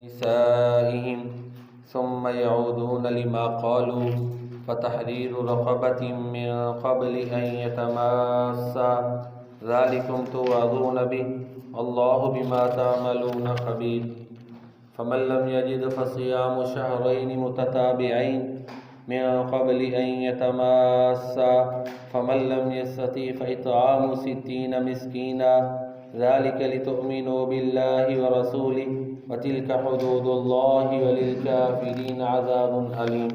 نسائهم ثم يعودون لما قالوا فتحرير رقبة من قبل أن يتماسا ذلكم توعظون به الله بما تعملون خبير فمن لم يجد فصيام شهرين متتابعين من قبل أن يتماسا فمن لم يستطع فإطعام 60 مسكينا ذلك لتؤمنوا بالله ورسوله وتلك حدود الله وللكافرين عذاب علیم۔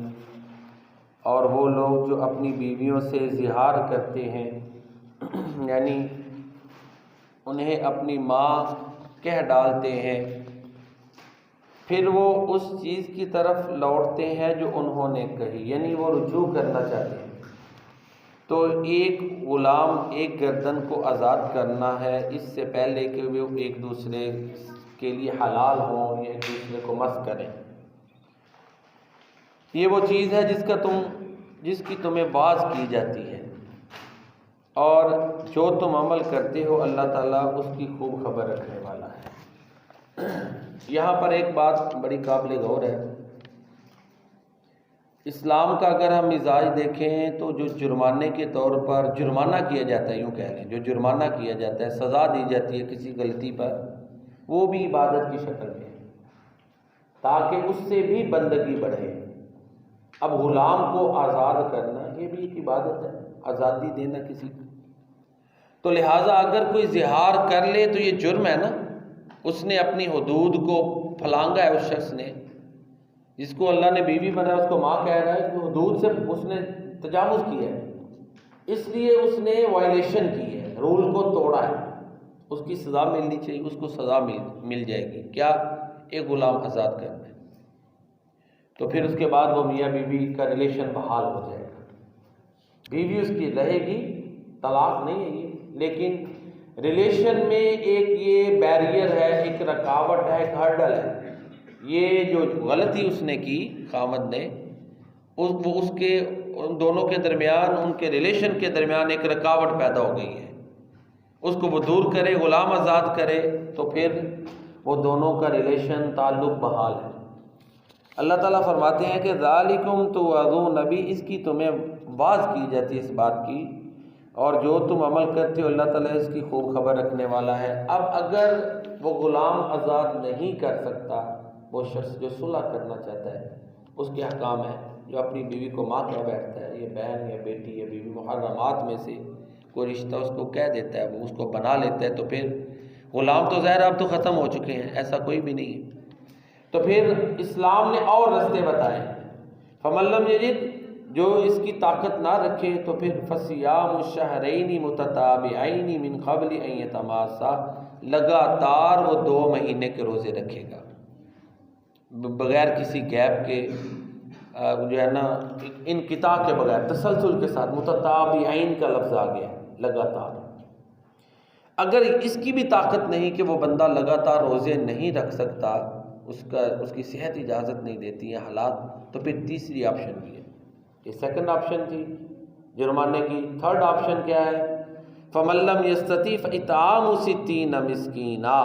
اور وہ لوگ جو اپنی بیویوں سے زہار کرتے ہیں، یعنی انہیں اپنی ماں کہہ ڈالتے ہیں، پھر وہ اس چیز کی طرف لوٹتے ہیں جو انہوں نے کہی، یعنی وہ رجوع کرنا چاہتے ہیں، تو ایک غلام ایک گردن کو آزاد کرنا ہے اس سے پہلے کہ وہ ایک دوسرے کے لیے حلال ہوں یا ایک دوسرے کو مس کریں۔ یہ وہ چیز ہے جس کی تمہیں باز کی جاتی ہے، اور جو تم عمل کرتے ہو اللہ تعالیٰ اس کی خوب خبر رکھنے والا ہے۔ یہاں پر ایک بات بڑی قابل غور ہے، اسلام کا اگر ہم مزاج دیکھیں تو جو جرمانے کے طور پر جرمانہ کیا جاتا ہے، یوں کہہ لیں جو جرمانہ کیا جاتا ہے، سزا دی جاتی ہے کسی غلطی پر، وہ بھی عبادت کی شکل میں ہے تاکہ اس سے بھی بندگی بڑھے۔ اب غلام کو آزاد کرنا یہ بھی ایک عبادت ہے، آزادی دینا کسی کو، تو لہٰذا اگر کوئی زہار کر لے تو یہ جرم ہے نا، اس نے اپنی حدود کو پھلانگا ہے، اس شخص نے جس کو اللہ نے بیوی بنایا اس کو ماں کہہ رہا ہے کہ حدود سے اس نے تجاوز کیا ہے، اس لیے اس نے وائلیشن کی ہے، رول کو توڑا ہے، اس کی سزا ملنی چاہیے، اس کو سزا مل جائے گی۔ کیا؟ ایک غلام آزاد کرنا ہے، تو پھر اس کے بعد وہ میاں بیوی کا ریلیشن بحال ہو جائے گا، بیوی اس کی رہے گی، طلاق نہیں ہے یہ، لیکن ریلیشن میں ایک یہ بیریئر ہے، ایک رکاوٹ ہے، ایک ہرڈل ہے، یہ جو غلطی اس نے کی خامد نے، وہ اس کے ان دونوں کے درمیان، ان کے ریلیشن کے درمیان ایک رکاوٹ پیدا ہو گئی ہے، اس کو وہ دور کرے، غلام آزاد کرے، تو پھر وہ دونوں کا ریلیشن تعلق بحال ہے۔ اللہ تعالیٰ فرماتے ہیں کہ ذالکم توعظون بھی، اس کی تمہیں واعظ کی جاتی ہے اس بات کی، اور جو تم عمل کرتے ہو اللہ تعالیٰ اس کی خوب خبر رکھنے والا ہے۔ اب اگر وہ غلام آزاد نہیں کر سکتا، وہ شخص جو صلح کرنا چاہتا ہے، اس کے احکام ہیں، جو اپنی بیوی کو ماں کہہ بیٹھتا ہے، یہ بہن یا بیٹی یا بیوی، محرمات میں سے کوئی رشتہ اس کو کہہ دیتا ہے، وہ اس کو بنا لیتا ہے، تو پھر غلام تو ظاہر اب تو ختم ہو چکے ہیں، ایسا کوئی بھی نہیں ہے، تو پھر اسلام نے اور رستے بتائے۔ فمن لم یجد، جو اس کی طاقت نہ رکھے تو پھر فصیام الشہرین متتابعین من قبل ان یتماسا، لگاتار وہ 2 مہینے کے روزے رکھے گا بغیر کسی گیپ کے، جو ہے نا انقطاع کے بغیر، تسلسل کے ساتھ، متتابعین کا لفظ آ گیا، لگاتار۔ اگر اس کی بھی طاقت نہیں کہ وہ بندہ لگاتار روزے نہیں رکھ سکتا، اس کی صحت اجازت نہیں دیتی ہے حالات، تو پھر تیسری آپشن بھی ہے، یہ سیکنڈ آپشن تھی جرمانے کی، تھرڈ آپشن کیا ہے؟ فَمَن لَّمْ يَسْتَطِعْ فَإِطْعَامُ 60 مسکینا،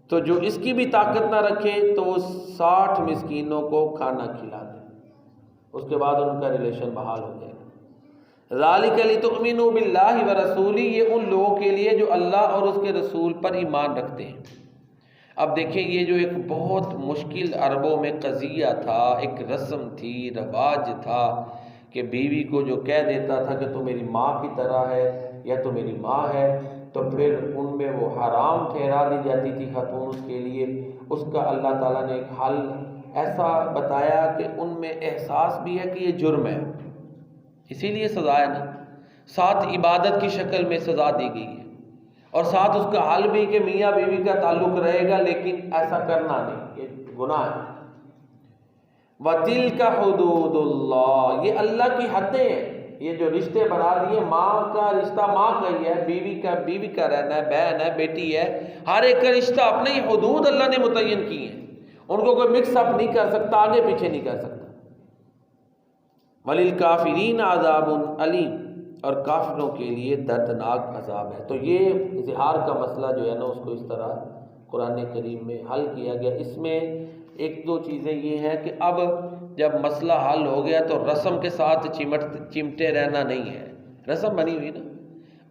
تو جو اس کی بھی طاقت نہ رکھے تو وہ 60 مسکینوں کو کھانا کھلا دے، اس کے بعد ان کا ریلیشن بحال ہو جائے گا۔ ذَلِكَ لِتُؤْمِنُوا بِاللَّهِ وَرَسُولِهِ، یہ ان لوگوں کے لیے جو اللہ اور اس کے رسول پر ایمان رکھتے ہیں۔ اب دیکھیں، یہ جو ایک بہت مشکل عربوں میں قضیہ تھا، ایک رسم تھی، رواج تھا کہ بیوی کو جو کہہ دیتا تھا کہ تو میری ماں کی طرح ہے یا تو میری ماں ہے، تو پھر ان میں وہ حرام ٹھہرا دی جاتی تھی خاتون اس کے لیے، اس کا اللہ تعالیٰ نے ایک حل ایسا بتایا کہ ان میں احساس بھی ہے کہ یہ جرم ہے، اسی لیے سزا ہے نا، ساتھ عبادت کی شکل میں سزا دی گئی ہے، اور ساتھ اس کا حل بھی کہ میاں بیوی کا تعلق رہے گا لیکن ایسا کرنا نہیں، یہ گناہ ہے۔ وَتِلْكَ حُدُودُ اللَّهِ، یہ اللہ کی حدیں ہیں، یہ جو رشتے بنا دیے، ماں کا رشتہ ماں کا ہی ہے، بیوی کا رہنا ہے، بہن ہے، بیٹی ہے، ہر ایک کا رشتہ اپنے ہی حدود اللہ نے متعین کی ہیں، ان کو کوئی مکس اپ نہیں کر سکتا، آگے پیچھے نہیں کر سکتا۔ وَلِلْكَافِرِينَ عَذَابٌ عَلِيمٌ، اور کافروں کے لیے دردناک عذاب ہے۔ تو یہ اظہار کا مسئلہ جو ہے نا، اس کو اس طرح قرآن کریم میں حل کیا گیا۔ اس میں ایک دو چیزیں یہ ہیں کہ اب جب مسئلہ حل ہو گیا تو رسم کے ساتھ چمٹے رہنا نہیں ہے، رسم بنی ہوئی نا،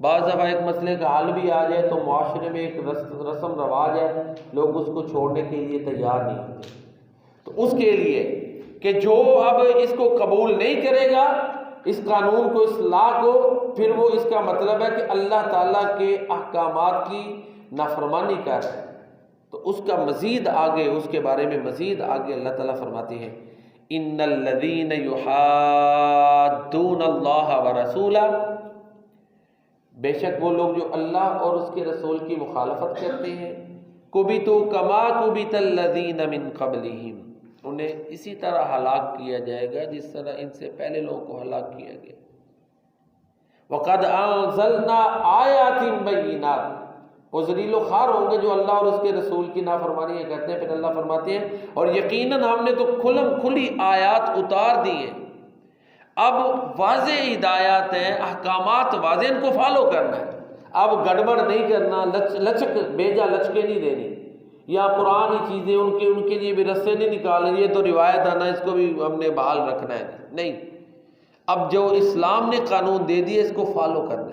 بعض دفعہ ایک مسئلے کا حل بھی آ جائے تو معاشرے میں ایک رسم رواج ہے، لوگ اس کو چھوڑنے کے لیے تیار نہیں ہوتے۔ تو اس کے لیے کہ جو اب اس کو قبول نہیں کرے گا اس قانون کو، اس لا کو، پھر وہ اس کا مطلب ہے کہ اللہ تعالیٰ کے احکامات کی نافرمانی کر رہا ہے۔ تو اس کا مزید آگے، اس کے بارے میں مزید آگے اللہ تعالیٰ فرماتے ہیں ان الذین یحادون اللہ ورسولہ، بے شک وہ لوگ جو اللہ اور اس کے رسول کی مخالفت کرتے ہیں، کبتوا کما کبت الذین من قبلہم، انہیں اسی طرح ہلاک کیا جائے گا جس طرح ان سے پہلے لوگوں کو ہلاک کیا گیا۔ وقد انزلنا آیات بینات، وہ ذلیل و خوار ہوں گے جو اللہ اور اس کے رسول کی نافرمانیاں کرتے ہیں۔ پھر اللہ فرماتے ہیں اور یقیناً ہم نے تو کھلی آیات اتار دی ہیں، اب واضح ہدایات ہیں، احکامات واضح، ان کو فالو کرنا ہے، اب گڑبڑ نہیں کرنا، لچک بیجا لچکے نہیں دینی، یا پرانی چیزیں ان کے لیے بھی رستے نہیں نکالیں، یہ تو روایت ہے نا، اس کو بھی ہم نے بحال رکھنا ہے، نہیں، اب جو اسلام نے قانون دے دیے اس کو فالو کرنا ہے۔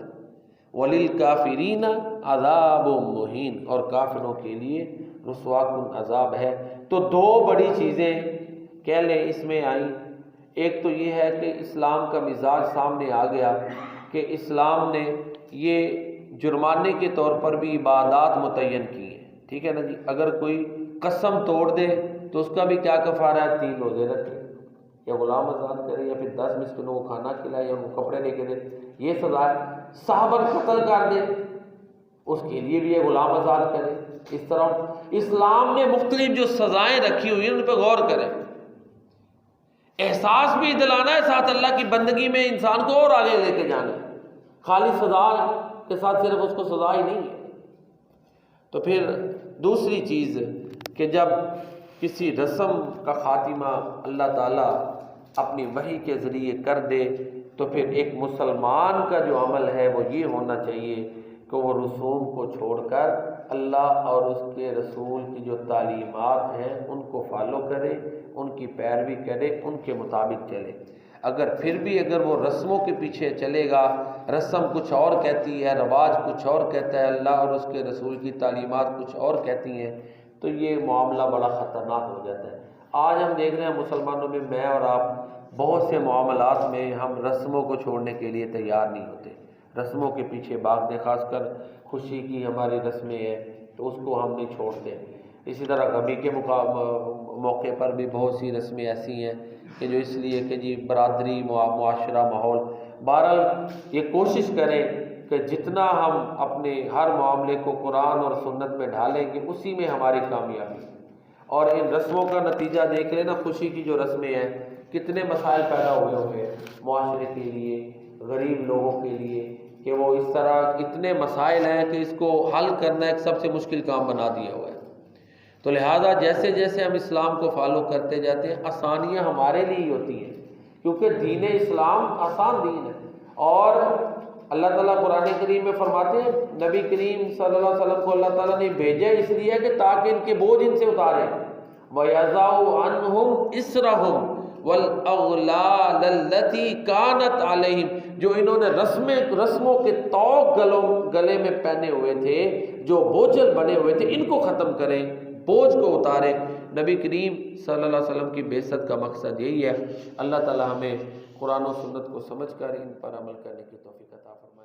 وَلِلْكَافِرِينَ عَذَابٌ مُّهِينٌ، اور کافروں کے لیے رسوا کن عذاب ہے۔ تو دو بڑی چیزیں کہہ لیں اس میں آئیں، ایک تو یہ ہے کہ اسلام کا مزاج سامنے آ گیا کہ اسلام نے یہ جرمانے کے طور پر بھی عبادات متعین کی ہیں، ٹھیک ہے نا جی، اگر کوئی قسم توڑ دے تو اس کا بھی کیا کفارہ ہے، 3 روزے رکھے، یا غلام آزاد کرے، یا پھر 10 مسکینوں کو کھانا کھلائے، یا ان کو کپڑے لے کے دے، یہ سزا ہے۔ صحابہ قتل کر دے اس کے لیے بھی یہ غلام آزاد کرے۔ اس طرح اسلام نے مختلف جو سزائیں رکھی ہوئی ہیں ان پہ غور کریں، احساس بھی دلانا ہے، ساتھ اللہ کی بندگی میں انسان کو اور آگے لے کے جانا ہے، خالی سزا کے ساتھ صرف اس کو سزا ہی نہیں ہے۔ تو پھر دوسری چیز کہ جب کسی رسم کا خاتمہ اللہ تعالیٰ اپنی وحی کے ذریعے کر دے تو پھر ایک مسلمان کا جو عمل ہے وہ یہ ہونا چاہیے کہ وہ رسوم کو چھوڑ کر اللہ اور اس کے رسول کی جو تعلیمات ہیں ان کو فالو کرے، ان کی پیروی کرے، ان کے مطابق چلے۔ اگر پھر بھی اگر وہ رسموں کے پیچھے چلے گا، رسم کچھ اور کہتی ہے، رواج کچھ اور کہتا ہے، اللہ اور اس کے رسول کی تعلیمات کچھ اور کہتی ہیں، تو یہ معاملہ بڑا خطرناک ہو جاتا ہے۔ آج ہم دیکھ رہے ہیں مسلمانوں میں، میں اور آپ، بہت سے معاملات میں ہم رسموں کو چھوڑنے کے لیے تیار نہیں ہوتے، رسموں کے پیچھے بھاگتے، خاص کر خوشی کی ہماری رسمیں ہیں تو اس کو ہم نہیں چھوڑتے۔ اسی طرح غمی کے موقع پر بھی بہت سی رسمیں ایسی ہیں کہ جو اس لیے کہ جی برادری، معاشرہ، ماحول، بہرحال یہ کوشش کریں کہ جتنا ہم اپنے ہر معاملے کو قرآن اور سنت میں ڈھالیں گے اسی میں ہماری کامیابی۔ اور ان رسموں کا نتیجہ دیکھ لینا، خوشی کی جو رسمیں ہیں کتنے مسائل پیدا ہوئے ہیں معاشرے کے لیے، غریب لوگوں کے لیے، کہ وہ اس طرح اتنے مسائل ہیں کہ اس کو حل کرنا ایک سب سے مشکل کام بنا دیا ہوا ہے۔ تو لہٰذا جیسے جیسے ہم اسلام کو فالو کرتے جاتے ہیں آسانیاں ہمارے لیے ہی ہوتی ہیں، کیونکہ دین اسلام آسان دین ہے۔ اور اللہ تعالیٰ قرآن کریم میں فرماتے ہیں نبی کریم صلی اللہ علیہ وسلم کو اللہ تعالیٰ نے بھیجا اس لیے کہ تاکہ ان کے بوجھ ان سے اتارے، وَيَضَعُ عَنْهُمْ إِصْرَهُمْ وَالْأَغْلَالَ الَّتِي كَانَتْ عَلَيْهِمْ، جو انہوں نے رسموں کے طوق گلے میں پہنے ہوئے تھے، جو بوجھل بنے ہوئے تھے، ان کو ختم کریں، بوجھ کو اتاریں۔ نبی کریم صلی اللہ علیہ وسلم کی بعثت کا مقصد یہی ہے۔ اللہ تعالی ہمیں قرآن و سنت کو سمجھ کر ان پر عمل کرنے کی توفیق عطا فرمائے۔